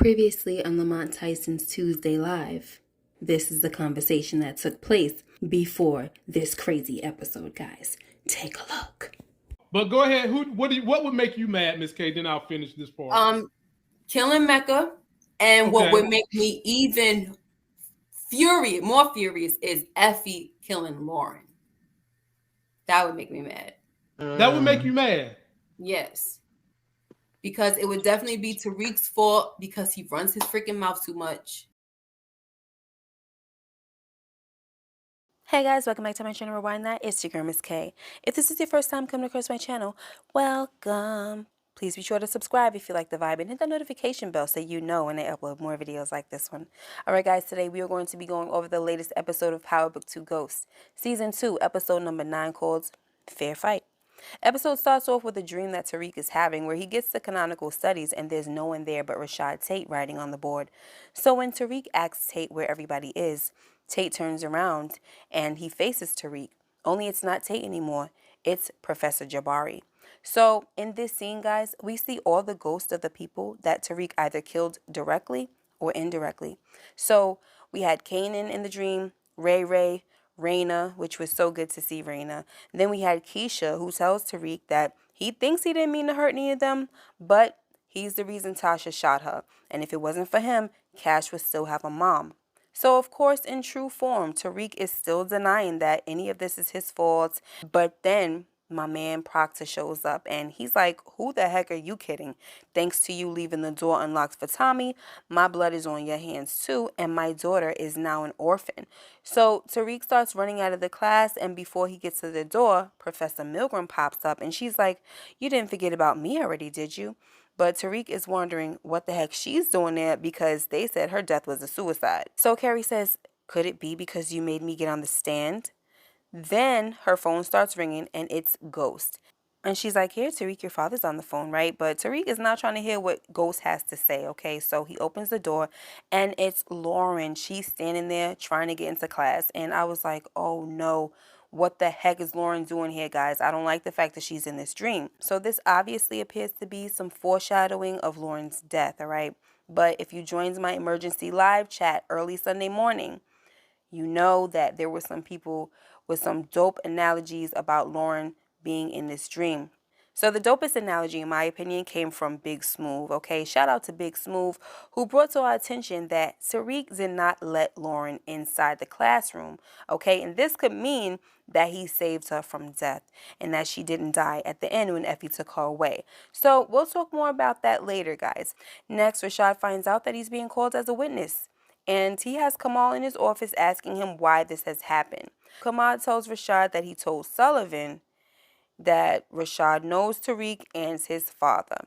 Previously on Lamont Tyson's Tuesday Live. This is the conversation that took place before this crazy episode, guys. Take a look. But go ahead. What would make you mad, Miss K? Then I'll finish this part. Killing Mecca, and what would make me even more furious is Effie killing Lauren. That would make me mad. That would make you mad? Yes. Because it would definitely be Tariq's fault because he runs his freaking mouth too much. Hey guys, welcome back to my channel, Rewind That. It's your girl, Miss K. If this is your first time coming across my channel, welcome. Please be sure to subscribe if you like the vibe and hit that notification bell so you know when I upload more videos like this one. Alright guys, today we are going to be going over the latest episode of Power Book 2 Ghosts, Season 2, Episode number 9, called Fair Fight. Episode starts off with a dream that Tariq is having where he gets to canonical studies and there's no one there but Rashad Tate writing on the board. So when Tariq asks Tate where everybody is, Tate turns around and he faces Tariq. Only it's not Tate anymore, it's Professor Jabari. So in this scene, guys, we see all the ghosts of the people that Tariq either killed directly or indirectly. So we had Kanan in the dream, Ray, Raina, which was so good to see Raina. Then we had Keisha, who tells Tariq that he thinks he didn't mean to hurt any of them, but he's the reason Tasha shot her. And if it wasn't for him, Cash would still have a mom. So, of course, in true form, Tariq is still denying that any of this is his fault. But then my man Proctor shows up and he's like, who the heck are you kidding? Thanks to you leaving the door unlocked for Tommy, my blood is on your hands too, and my daughter is now an orphan. So Tariq starts running out of the class, and before he gets to the door, Professor Milgram pops up and she's like, you didn't forget about me already, did you? But Tariq is wondering what the heck she's doing there because they said her death was a suicide. So Carrie says, could it be because you made me get on the stand? Then her phone starts ringing and it's Ghost. And she's like, here, Tariq, your father's on the phone, right? But Tariq is not trying to hear what Ghost has to say, okay? So he opens the door and it's Lauren. She's standing there trying to get into class. And I was like, oh no, what the heck is Lauren doing here, guys? I don't like the fact that she's in this dream. So this obviously appears to be some foreshadowing of Lauren's death, all right? But if you joined my emergency live chat early Sunday morning, you know that there were some people with some dope analogies about Lauren being in this dream. So the dopest analogy, in my opinion, came from Big Smooth, okay? Shout out to Big Smooth, who brought to our attention that Tariq did not let Lauren inside the classroom, okay? And this could mean that he saved her from death and that she didn't die at the end when Effie took her away. So we'll talk more about that later, guys. Next, Rashad finds out that he's being called as a witness. And he has Kamal in his office asking him why this has happened. Kamal tells Rashad that he told Sullivan that Rashad knows Tariq and his father.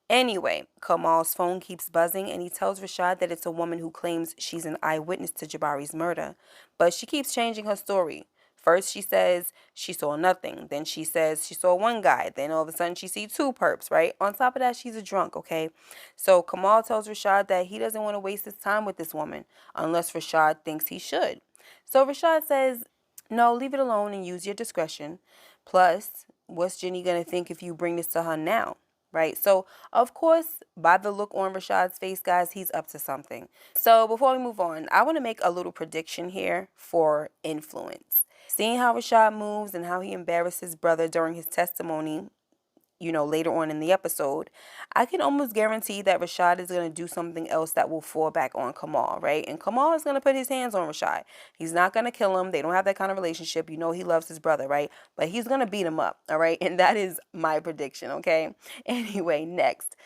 Anyway, Kamal's phone keeps buzzing and he tells Rashad that it's a woman who claims she's an eyewitness to Jabari's murder. But she keeps changing her story. First she says she saw nothing. Then she says she saw one guy. Then all of a sudden she sees two perps, right? On top of that, she's a drunk, okay? So Kamal tells Rashad that he doesn't want to waste his time with this woman unless Rashad thinks he should. So Rashad says, no, leave it alone and use your discretion. Plus, what's Jenny going to think if you bring this to her now? Right? So, of course, by the look on Rashad's face, guys, he's up to something. So, before we move on, I want to make a little prediction here for influence. Seeing how Rashad moves and how he embarrassed his brother during his testimony, you know, later on in the episode, I can almost guarantee that Rashad is going to do something else that will fall back on Kamal, right? And Kamal is going to put his hands on Rashad. He's not going to kill him. They don't have that kind of relationship. You know he loves his brother, right? But he's going to beat him up, all right? And that is my prediction, okay? Anyway, next.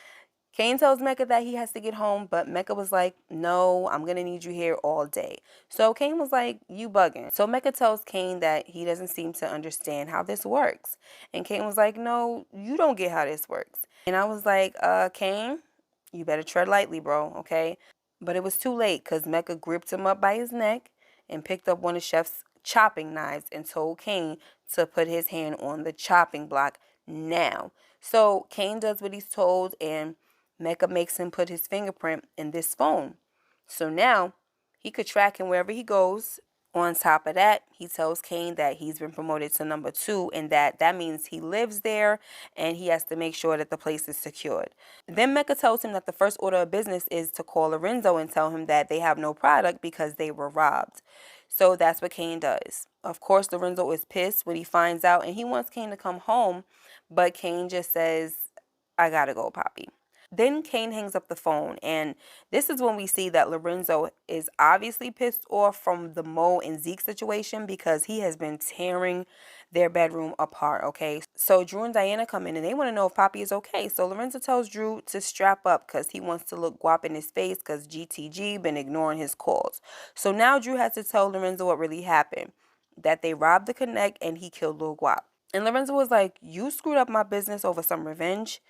Kane tells Mecca that he has to get home, but Mecca was like, no, I'm going to need you here all day. So Kane was like, you bugging. So Mecca tells Kane that he doesn't seem to understand how this works. And Kane was like, no, you don't get how this works. And I was like, Kane, you better tread lightly, bro, okay? But it was too late because Mecca gripped him up by his neck and picked up one of Chef's chopping knives and told Kane to put his hand on the chopping block now. So Kane does what he's told, and Mecca makes him put his fingerprint in this phone. So now he could track him wherever he goes On top of that, he tells Kane that he's been promoted to number 2 and that means he lives there and he has to make sure that the place is secured. Then Mecca tells him that the first order of business is to call Lorenzo and tell him that they have no product because they were robbed. So that's what Kane does. Of course, Lorenzo is pissed when he finds out and he wants Kane to come home, but Kane just says, I gotta go, Poppy. Then Kane hangs up the phone, and this is when we see that Lorenzo is obviously pissed off from the Mo and Zeke situation because he has been tearing their bedroom apart, okay? So Drew and Diana come in, and they want to know if Poppy is okay. So Lorenzo tells Drew to strap up because he wants to look guap in his face because GTG been ignoring his calls. So now Drew has to tell Lorenzo what really happened, that they robbed the Connect and he killed Lil Guap. And Lorenzo was like, you screwed up my business over some revenge.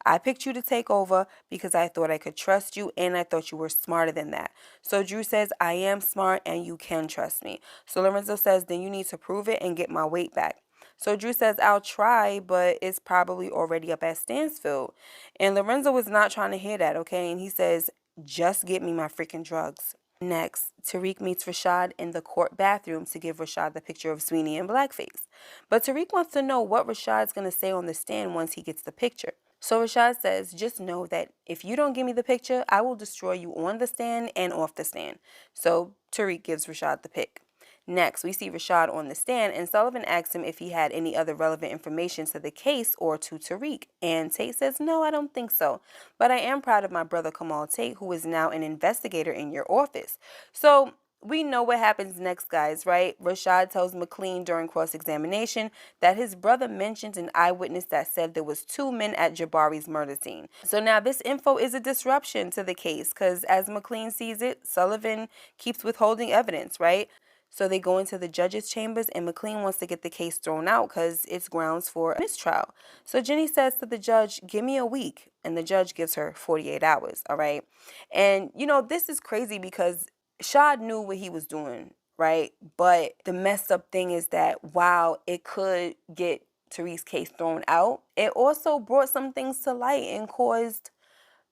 I picked you to take over because I thought I could trust you and I thought you were smarter than that. So Drew says, I am smart and you can trust me. So Lorenzo says, then you need to prove it and get my weight back. So Drew says, I'll try, but it's probably already up at Stansfield. And Lorenzo is not trying to hear that, okay? And he says, just get me my freaking drugs. Next, Tariq meets Rashad in the court bathroom to give Rashad the picture of Sweeney in blackface. But Tariq wants to know what Rashad's going to say on the stand once he gets the picture. So Rashad says, just know that if you don't give me the picture, I will destroy you on the stand and off the stand. So Tariq gives Rashad the pic. Next, we see Rashad on the stand, and Sullivan asks him if he had any other relevant information to the case or to Tariq. And Tate says, no, I don't think so. But I am proud of my brother Kamal Tate, who is now an investigator in your office. So we know what happens next, guys, right? Rashad tells McLean during cross-examination that his brother mentions an eyewitness that said there was 2 men at Jabari's murder scene. So now this info is a disruption to the case because as McLean sees it, Sullivan keeps withholding evidence, right? So they go into the judge's chambers and McLean wants to get the case thrown out because it's grounds for a mistrial. So Jenny says to the judge, give me a week. And the judge gives her 48 hours, all right? And, you know, this is crazy because Shad knew what he was doing, right? But the messed up thing is that while it could get Tariq's case thrown out, it also brought some things to light and caused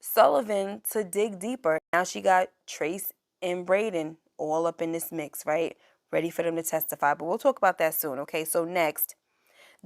Sullivan to dig deeper. Now she got Trace and Brayen all up in this mix, right? Ready for them to testify. But we'll talk about that soon, okay? So next,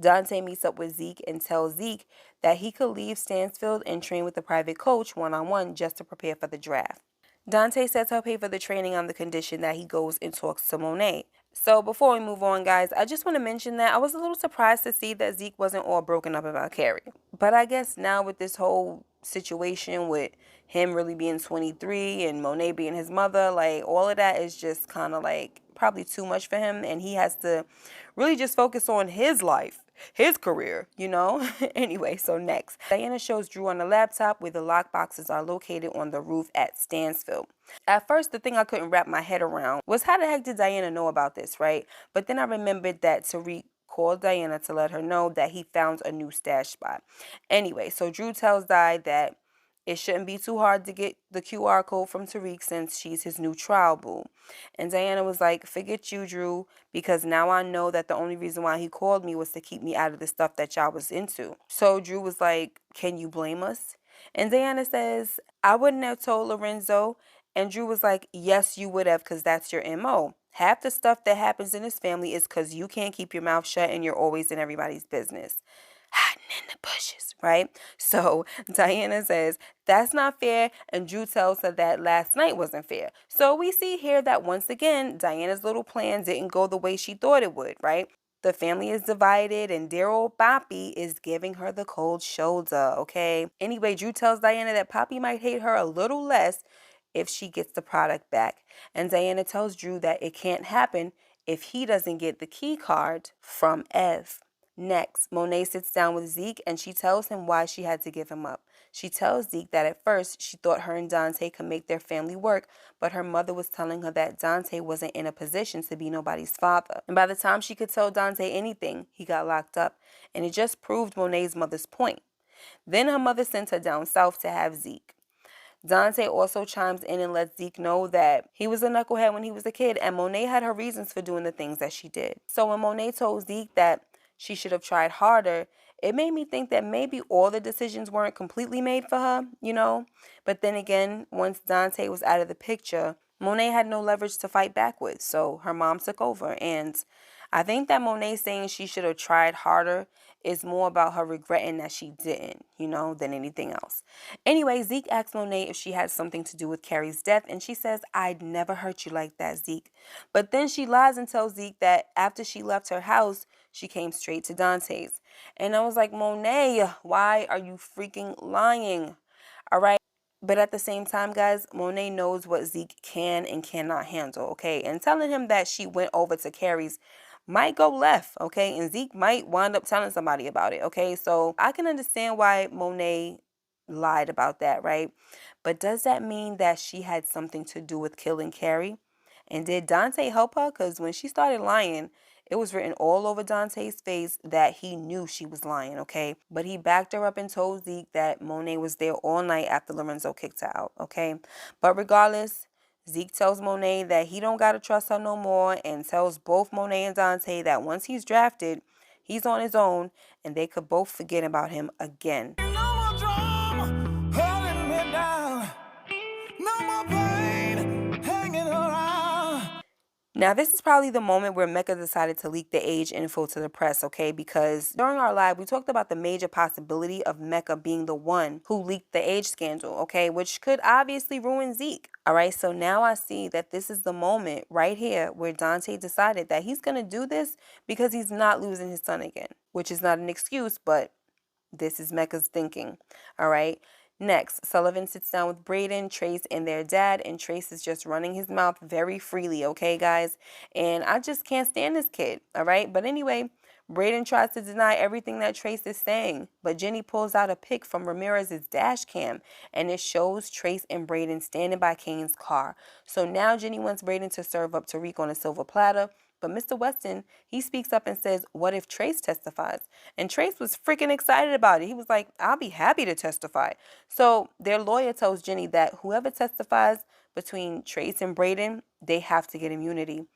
Dante meets up with Zeke and tells Zeke that he could leave Stansfield and train with the private coach one-on-one just to prepare for the draft. Dante says he'll pay for the training on the condition that he goes and talks to Monet. So before we move on, guys, I just want to mention that I was a little surprised to see that Zeke wasn't all broken up about Carrie. But I guess now with this whole situation with him really being 23 and Monet being his mother, like all of that is just kind of like probably too much for him. And he has to really just focus on his life, his career, you know? Anyway, so next, Diana shows Drew on the laptop where the lockboxes are located on the roof at Stansfield. At first, the thing I couldn't wrap my head around was how the heck did Diana know about this, right? But then I remembered that Tariq called Diana to let her know that he found a new stash spot. Anyway, so Drew tells Di that it shouldn't be too hard to get the QR code from Tariq since she's his new trial boo. And Diana was like, forget you, Drew, because now I know that the only reason why he called me was to keep me out of the stuff that y'all was into. So Drew was like, can you blame us? And Diana says, I wouldn't have told Lorenzo. And Drew was like, yes, you would have, because that's your MO. Half the stuff that happens in his family is because you can't keep your mouth shut and you're always in everybody's business. Hiding in the bushes, right? So Diana says, that's not fair. And Drew tells her that last night wasn't fair. So we see here that once again, Diana's little plan didn't go the way she thought it would, right? The family is divided and dear old Poppy is giving her the cold shoulder, okay? Anyway, Drew tells Diana that Poppy might hate her a little less if she gets the product back. And Diana tells Drew that it can't happen if he doesn't get the key card from Ev. Next, Monet sits down with Zeke and she tells him why she had to give him up. She tells Zeke that at first she thought her and Dante could make their family work, but her mother was telling her that Dante wasn't in a position to be nobody's father. And by the time she could tell Dante anything, he got locked up. And it just proved Monet's mother's point. Then her mother sent her down south to have Zeke. Dante also chimes in and lets Zeke know that he was a knucklehead when he was a kid, and Monet had her reasons for doing the things that she did. So when Monet told Zeke that she should have tried harder, it made me think that maybe all the decisions weren't completely made for her, you know? But then again, once Dante was out of the picture, Monet had no leverage to fight back with, so her mom took over. And I think that Monet saying she should have tried harder is more about her regretting that she didn't, than anything else. Anyway, Zeke asked Monet if she had something to do with Carrie's death, and she says, "I'd never hurt you like that, Zeke." But then she lies and tells Zeke that after she left her house, she came straight to Dante's. And I was like, Monet, why are you freaking lying? All right. But at the same time, guys, Monet knows what Zeke can and cannot handle, okay? And telling him that she went over to Carrie's might go left, okay? And Zeke might wind up telling somebody about it, okay? So I can understand why Monet lied about that, right? But does that mean that she had something to do with killing Carrie? And did Dante help her? Because when she started lying, it was written all over Dante's face that he knew she was lying, okay? But he backed her up and told Zeke that Monet was there all night after Lorenzo kicked her out, okay? But regardless, Zeke tells Monet that he don't gotta trust her no more and tells both Monet and Dante that once he's drafted, he's on his own and they could both forget about him again. No more drama, holding me down. No more pain, hanging around. Now, this is probably the moment where Mecca decided to leak the age info to the press, okay? Because during our live, we talked about the major possibility of Mecca being the one who leaked the age scandal, okay? Which could obviously ruin Zeke. All right, so now I see that this is the moment right here where Dante decided that he's going to do this because he's not losing his son again. Which is not an excuse, but this is Mecca's thinking, all right? Next, Sullivan sits down with Brayen, Trace, and their dad, and Trace is just running his mouth very freely, okay, guys? And I just can't stand this kid, all right? But anyway, Brayen tries to deny everything that Trace is saying, but Jenny pulls out a pic from Ramirez's dash cam, and it shows Trace and Brayen standing by Kane's car. So now Jenny wants Brayen to serve up Tariq on a silver platter, but Mr. Weston, he speaks up and says, "What if Trace testifies?" And Trace was freaking excited about it. He was like, "I'll be happy to testify." So their lawyer tells Jenny that whoever testifies between Trace and Brayen, they have to get immunity.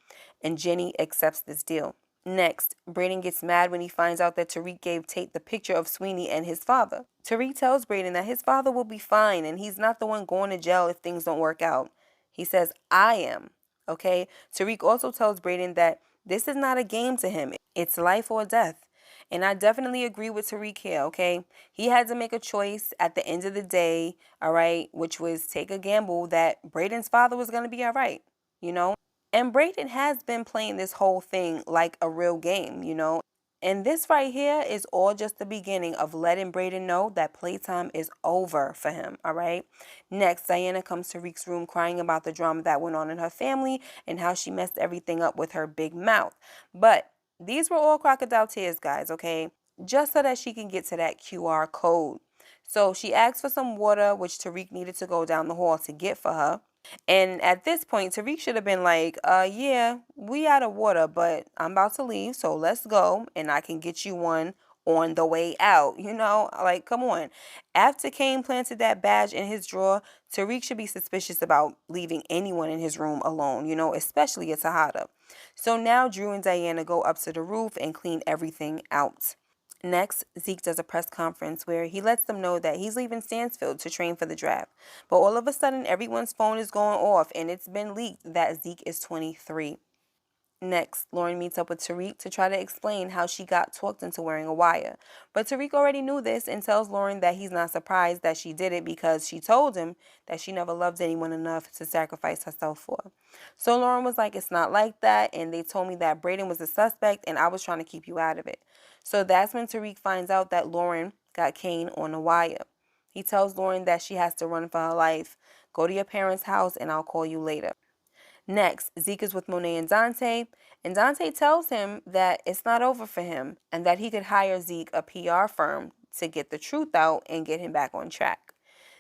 And Jenny accepts this deal. Next, Brayen gets mad when he finds out that Tariq gave Tate the picture of Sweeney and his father. Tariq tells Brayen that his father will be fine and he's not the one going to jail if things don't work out. He says, "I am." Okay? Tariq also tells Brayen that this is not a game to him. It's life or death. And I definitely agree with Tariq here, okay? He had to make a choice at the end of the day, all right, which was take a gamble that Braden's father was going to be all right, you know? And Brayen has been playing this whole thing like a real game, you know? And this right here is all just the beginning of letting Brayen know that playtime is over for him, all right? Next, Diana comes to Tariq's room crying about the drama that went on in her family and how she messed everything up with her big mouth. But these were all crocodile tears, guys, okay? Just so that she can get to that QR code. So she asked for some water, which Tariq needed to go down the hall to get for her. And at this point, Tariq should have been like, yeah, we out of water, but I'm about to leave, so let's go, and I can get you one on the way out, Like, come on. After Kane planted that badge in his drawer, Tariq should be suspicious about leaving anyone in his room alone, especially a Tejada. So now Drew and Diana go up to the roof and clean everything out. Next, Zeke does a press conference where he lets them know that he's leaving Stansfield to train for the draft. But all of a sudden, everyone's phone is going off, and it's been leaked that Zeke is 23. Next, Lauren meets up with Tariq to try to explain how she got talked into wearing a wire. But Tariq already knew this and tells Lauren that he's not surprised that she did it because she told him that she never loved anyone enough to sacrifice herself for. So Lauren was like, "It's not like that, and they told me that Brayen was the suspect and I was trying to keep you out of it." So that's when Tariq finds out that Lauren got Kane on a wire. He tells Lauren that she has to run for her life. "Go to your parents' house and I'll call you later." Next, Zeke is with Monet and Dante tells him that it's not over for him and that he could hire Zeke, a PR firm, to get the truth out and get him back on track.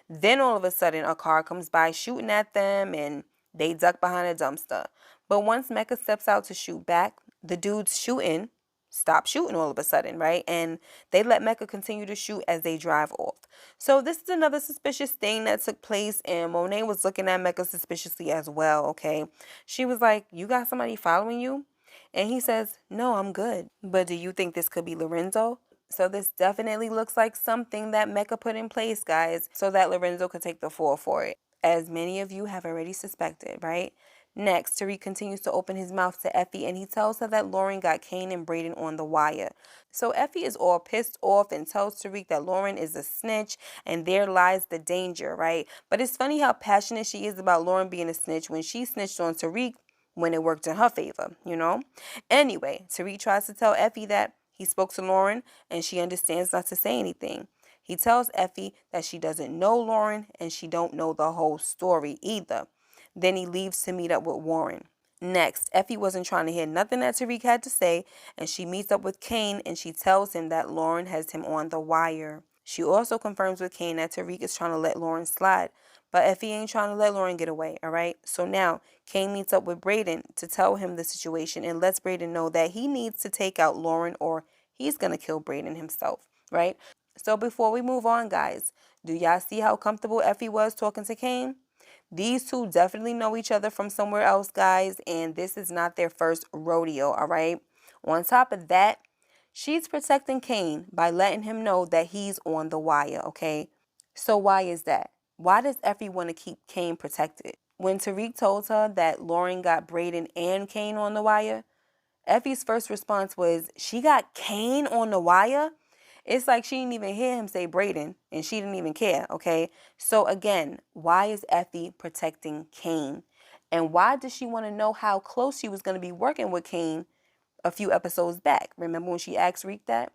Then all of a sudden, a car comes by shooting at them and they duck behind a dumpster. But once Mecca steps out to shoot back, the dudes shooting stop shooting all of a sudden, right? And they let Mecca continue to shoot as they drive off. So this is another suspicious thing that took place, and Monet was looking at Mecca suspiciously as well, okay? She was like, "You got somebody following you?" And he says, "No, I'm good." "But do you think this could be Lorenzo?" So this definitely looks like something that Mecca put in place, guys, so that Lorenzo could take the fall for it. as many of you have already suspected, right? Next, Tariq continues to open his mouth to Effie, and he tells her that Lauren got Kane and Brayen on the wire. So Effie is all pissed off and tells Tariq that Lauren is a snitch, and there lies the danger, right? But it's funny how passionate she is about Lauren being a snitch when she snitched on Tariq when it worked in her favor, you know? Anyway, Tariq tries to tell Effie that he spoke to Lauren, and she understands not to say anything. He tells Effie that she doesn't know Lauren and she don't know the whole story either. Then he leaves to meet up with Warren. Next, Effie wasn't trying to hear nothing that Tariq had to say, and she meets up with Kane and she tells him that Lauren has him on the wire. She also confirms with Kane that Tariq is trying to let Lauren slide, but Effie ain't trying to let Lauren get away, alright? So now, Kane meets up with Brayen to tell him the situation and lets Brayen know that he needs to take out Lauren or he's gonna kill Brayen himself, right? So before we move on, guys, do y'all see how comfortable Effie was talking to Kane? These two definitely know each other from somewhere else, guys, and this is not their first rodeo, all right? On top of that, she's protecting Kane by letting him know that he's on the wire, okay? So why is that? Why does Effie want to keep Kane protected? When Tariq told her that Lauren got Brayen and Kane on the wire, Effie's first response was, she got Kane on the wire? It's like she didn't even hear him say Brayen, and she didn't even care, okay? So again, why is Effie protecting Kane? And why does she want to know how close she was going to be working with Kane a few episodes back? Remember when she asked Reek that?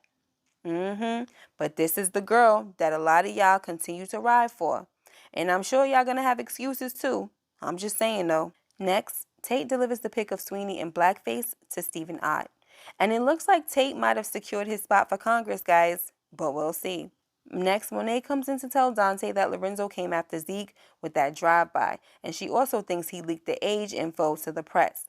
But this is the girl that a lot of y'all continue to ride for. And I'm sure y'all going to have excuses too. I'm just saying though. Next, Tate delivers the pic of Sweeney in blackface to Stephen Ott. And it looks like Tate might have secured his spot for Congress, guys, but we'll see. Next, Monet comes in to tell Dante that Lorenzo came after Zeke with that drive-by, and she also thinks he leaked the age info to the press.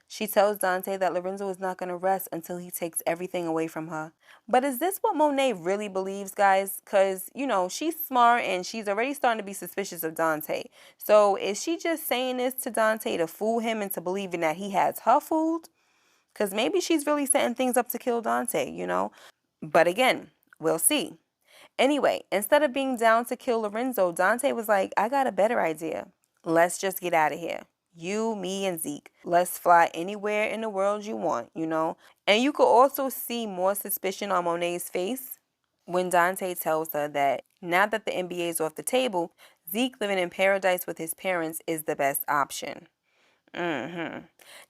She tells Dante that Lorenzo is not going to rest until he takes everything away from her. But is this what Monet really believes, guys? Because, you know, she's smart and she's already starting to be suspicious of Dante. So is she just saying this to Dante to fool him into believing that he has her fooled? Because maybe she's really setting things up to kill Dante, you know? But again, we'll see. Anyway, instead of being down to kill Lorenzo, Dante was like, I got a better idea. Let's just get out of here. You, me, and Zeke. Let's fly anywhere in the world you want, you know? And you could also see more suspicion on Monet's face when Dante tells her that now that the NBA is off the table, Zeke living in paradise with his parents is the best option.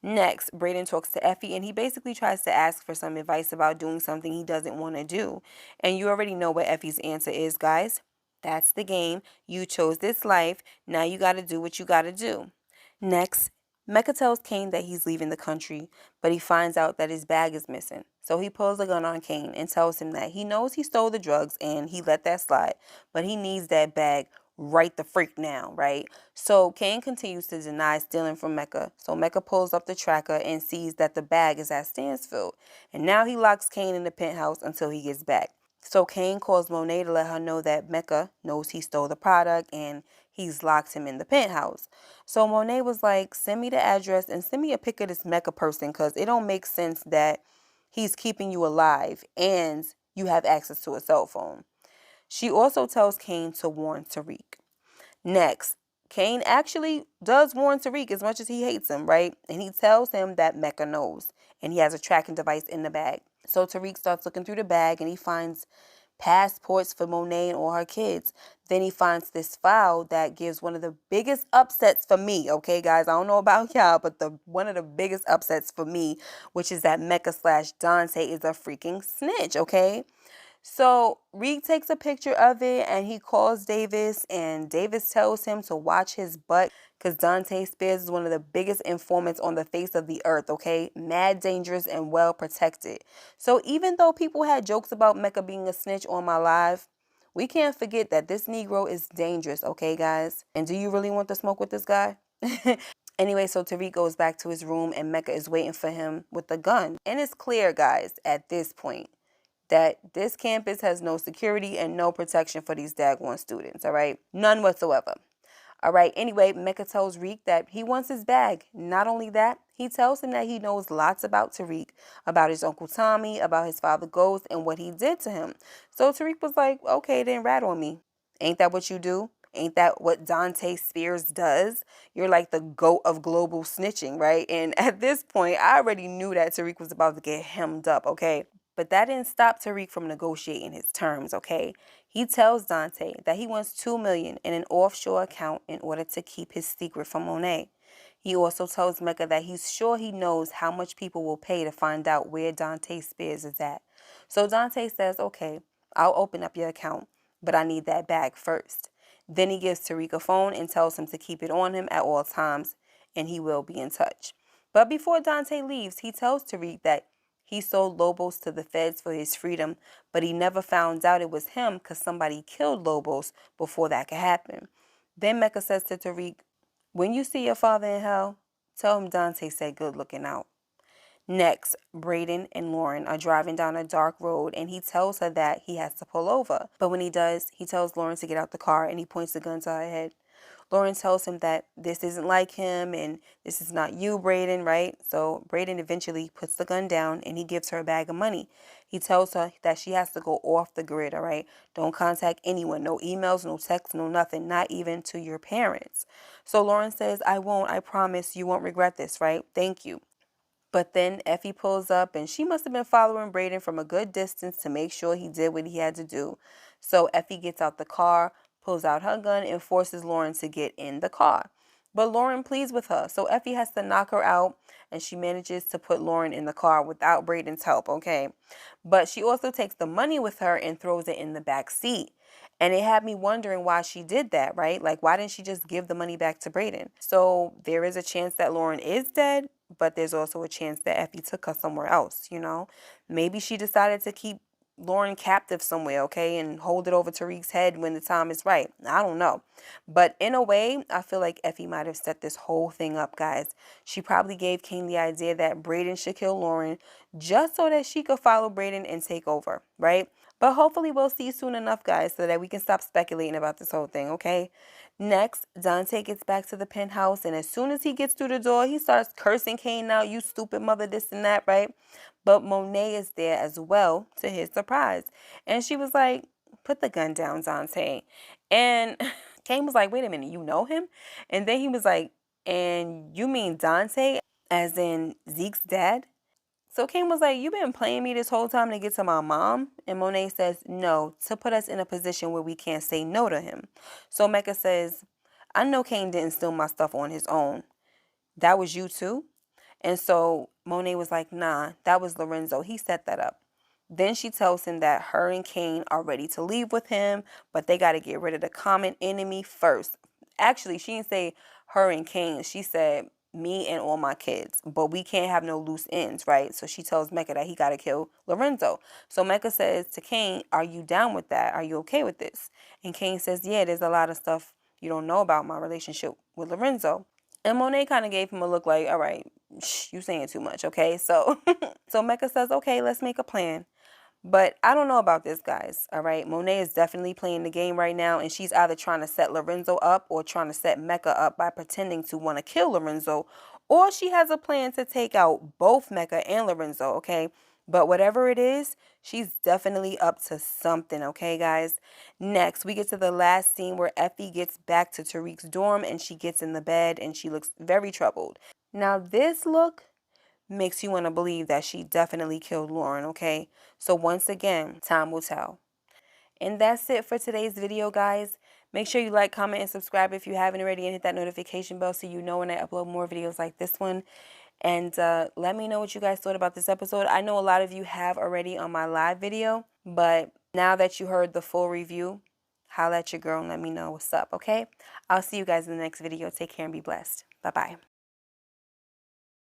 Next, Brayen talks to Effie and he basically tries to ask for some advice about doing something he doesn't want to do. And you already know what Effie's answer is, guys. That's the game. You chose this life. Now you got to do what you got to do. Next, Mecca tells Kane that he's leaving the country, but he finds out that his bag is missing. So he pulls a gun on Kane and tells him that he knows he stole the drugs and he let that slide, but he needs that bag right the freak now, right? So Kane continues to deny stealing from Mecca. So Mecca pulls up the tracker and sees that the bag is at Stansfield. And now he locks Kane in the penthouse until he gets back. So Kane calls Monet to let her know that Mecca knows he stole the product and he's locked him in the penthouse. So Monet was like, send me the address and send me a pic of this Mecca person because it don't make sense that he's keeping you alive and you have access to a cell phone. She also tells Kane to warn Tariq. Next, Kane actually does warn Tariq as much as he hates him, right? And he tells him that Mecca knows and he has a tracking device in the bag. So Tariq starts looking through the bag and he finds passports for Monet and all her kids. Then he finds this file that gives one of the biggest upsets for me, okay, guys? I don't know about y'all, but one of the biggest upsets for me, which is that Mecca/Dante is a freaking snitch, okay? So Reed takes a picture of it and he calls Davis and Davis tells him to watch his butt because Dante Spears is one of the biggest informants on the face of the earth, okay? Mad dangerous and well protected. So even though people had jokes about Mecca being a snitch on my live, we can't forget that this Negro is dangerous, okay, guys? And do you really want to smoke with this guy? Anyway, so Tariq goes back to his room and Mecca is waiting for him with the gun. And it's clear, guys, at this point, that this campus has no security and no protection for these daggone students, all right? None whatsoever. All right, anyway, Mecca tells Reek that he wants his bag. Not only that, he tells him that he knows lots about Tariq, about his Uncle Tommy, about his father Ghost, and what he did to him. So Tariq was like, okay, then rat on me. Ain't that what you do? Ain't that what Dante Spears does? You're like the GOAT of global snitching, right? And at this point, I already knew that Tariq was about to get hemmed up, okay? But that didn't stop Tariq from negotiating his terms, okay? He tells Dante that he wants $2 million in an offshore account in order to keep his secret from Monet. He also tells Mecca that he's sure he knows how much people will pay to find out where Dante Spears is at. So Dante says, okay, I'll open up your account, but I need that bag first. Then he gives Tariq a phone and tells him to keep it on him at all times, and he will be in touch. But before Dante leaves, he tells Tariq that he sold Lobos to the feds for his freedom, but he never found out it was him because somebody killed Lobos before that could happen. Then Mecca says to Tariq, when you see your father in hell, tell him Dante said good looking out. Next, Brayen and Lauren are driving down a dark road and he tells her that he has to pull over. But when he does, he tells Lauren to get out the car and he points the gun to her head. Lauren tells him that this isn't like him and this is not you, Brayen, right? So Brayen eventually puts the gun down and he gives her a bag of money. He tells her that she has to go off the grid, all right? Don't contact anyone. No emails, no texts, no nothing, not even to your parents. So Lauren says, I won't. I promise you won't regret this, right? Thank you. But then Effie pulls up and she must have been following Brayen from a good distance to make sure he did what he had to do. So Effie gets out the car, pulls out her gun, and forces Lauren to get in the car. But Lauren pleads with her, so Effie has to knock her out, and she manages to put Lauren in the car without Braden's help, okay? But she also takes the money with her and throws it in the back seat. And it had me wondering why she did that, right? Like, why didn't she just give the money back to Brayen? So there is a chance that Lauren is dead, but there's also a chance that Effie took her somewhere else, you know? Maybe she decided to keep Lauren captive somewhere, okay, and hold it over Tariq's head when the time is right. I don't know. But in a way, I feel like Effie might have set this whole thing up, guys. She probably gave Kane the idea that Brayen should kill Lauren just so that she could follow Brayen and take over, right? But hopefully we'll see soon enough, guys, so that we can stop speculating about this whole thing, okay? Next, Dante gets back to the penthouse, and as soon as he gets through the door, he starts cursing Kane out, you stupid mother, this and that, right? But Monet is there as well, to his surprise. And she was like, put the gun down, Dante. And Kane was like, wait a minute, you know him? And then he was like, and you mean Dante, as in Zeke's dad? So Kane was like, you been playing me this whole time to get to my mom? And Monet says, no, to put us in a position where we can't say no to him. So Mecca says, I know Kane didn't steal my stuff on his own. That was you too? And so Monet was like, nah, that was Lorenzo. He set that up. Then she tells him that her and Kane are ready to leave with him, but they got to get rid of the common enemy first. Actually, she didn't say her and Kane. She said me and all my kids, but we can't have no loose ends, right? So she tells Mecca that he got to kill Lorenzo. So Mecca says to Kane, are you down with that? Are you okay with this? And Kane says, yeah, there's a lot of stuff you don't know about my relationship with Lorenzo. And Monet kind of gave him a look like, all right, you saying too much, okay? So, so Mecca says, okay, let's make a plan. But I don't know about this, guys, all right? Monet is definitely playing the game right now, and she's either trying to set Lorenzo up or trying to set Mecca up by pretending to want to kill Lorenzo, or she has a plan to take out both Mecca and Lorenzo, okay? But whatever it is, she's definitely up to something, okay, guys? Next, we get to the last scene where Effie gets back to Tariq's dorm, and she gets in the bed, and she looks very troubled. Now, this look makes you want to believe that she definitely killed Lauren, okay? So once again, time will tell. And that's it for today's video, guys. Make sure you like, comment, and subscribe if you haven't already, and hit that notification bell so you know when I upload more videos like this one. And let me know what you guys thought about this episode. I know a lot of you have already on my live video, but now that you heard the full review, holla at your girl and let me know what's up, okay? I'll see you guys in the next video. Take care and be blessed. Bye-bye.